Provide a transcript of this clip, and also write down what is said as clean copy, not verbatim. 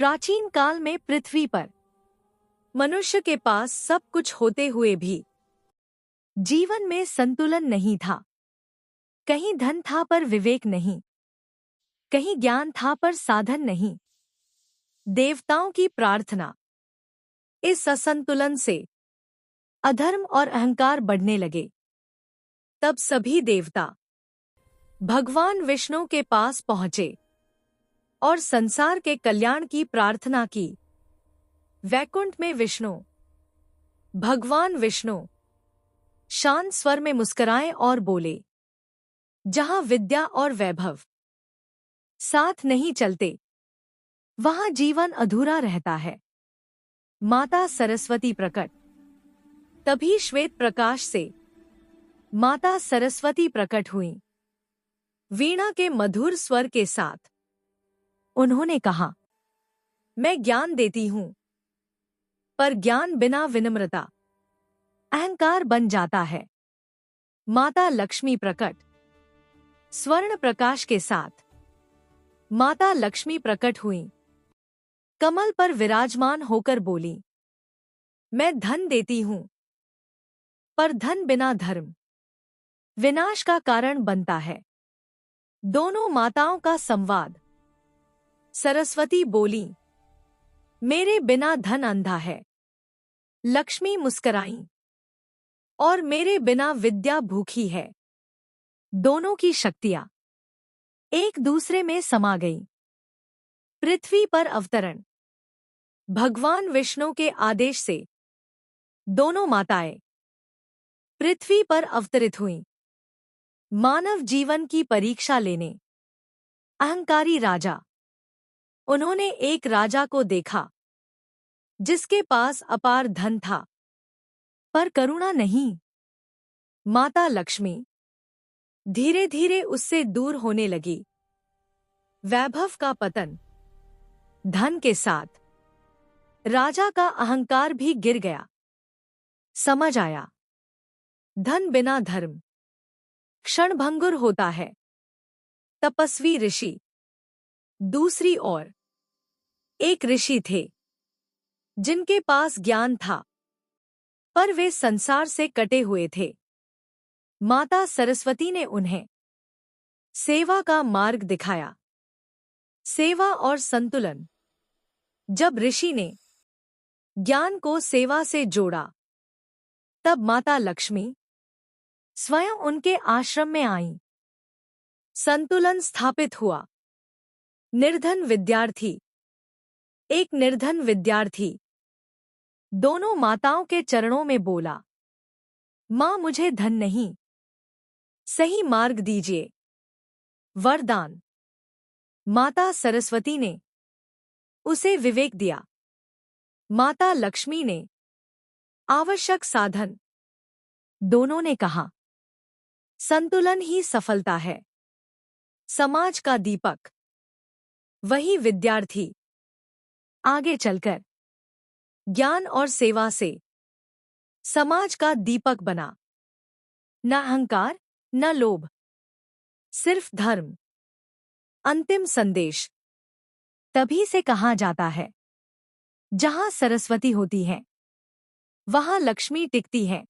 प्राचीन काल में पृथ्वी पर मनुष्य के पास सब कुछ होते हुए भी जीवन में संतुलन नहीं था। कहीं धन था पर विवेक नहीं, कहीं ज्ञान था पर साधन नहीं। देवताओं की प्रार्थना। इस असंतुलन से अधर्म और अहंकार बढ़ने लगे। तब सभी देवता भगवान विष्णु के पास पहुंचे और संसार के कल्याण की प्रार्थना की। वैकुंठ में विष्णु, भगवान विष्णु शांत स्वर में मुस्कुराए और बोले, जहां विद्या और वैभव साथ नहीं चलते, वहां जीवन अधूरा रहता है। माता सरस्वती प्रकट। तभी श्वेत प्रकाश से माता सरस्वती प्रकट हुई। वीणा के मधुर स्वर के साथ उन्होंने कहा, मैं ज्ञान देती हूं, पर ज्ञान बिना विनम्रता अहंकार बन जाता है। माता लक्ष्मी प्रकट। स्वर्ण प्रकाश के साथ माता लक्ष्मी प्रकट हुई। कमल पर विराजमान होकर बोली, मैं धन देती हूं, पर धन बिना धर्म विनाश का कारण बनता है। दोनों माताओं का संवाद। सरस्वती बोली, मेरे बिना धन अंधा है। लक्ष्मी मुस्कुराई, और मेरे बिना विद्या भूखी है। दोनों की शक्तियां एक दूसरे में समा गईं। पृथ्वी पर अवतरण। भगवान विष्णु के आदेश से दोनों माताएं पृथ्वी पर अवतरित हुईं। मानव जीवन की परीक्षा लेने। अहंकारी राजा। उन्होंने एक राजा को देखा जिसके पास अपार धन था, पर करुणा नहीं। माता लक्ष्मी धीरे धीरे उससे दूर होने लगी। वैभव का पतन। धन के साथ राजा का अहंकार भी गिर गया। समझ आया, धन बिना धर्म क्षणभंगुर होता है। तपस्वी ऋषि। दूसरी ओर एक ऋषि थे जिनके पास ज्ञान था, पर वे संसार से कटे हुए थे। माता सरस्वती ने उन्हें सेवा का मार्ग दिखाया। सेवा और संतुलन। जब ऋषि ने ज्ञान को सेवा से जोड़ा, तब माता लक्ष्मी स्वयं उनके आश्रम में आईं। संतुलन स्थापित हुआ। निर्धन विद्यार्थी। एक निर्धन विद्यार्थी दोनों माताओं के चरणों में बोला, मां मुझे धन नहीं, सही मार्ग दीजिए। वरदान। माता सरस्वती ने उसे विवेक दिया। माता लक्ष्मी ने आवश्यक साधन। दोनों ने कहा, संतुलन ही सफलता है। समाज का दीपक। वही विद्यार्थी आगे चलकर ज्ञान और सेवा से समाज का दीपक बना। न अहंकार, न लोभ, सिर्फ धर्म। अंतिम संदेश। तभी से कहा जाता है, जहां सरस्वती होती है, वहां लक्ष्मी टिकती है।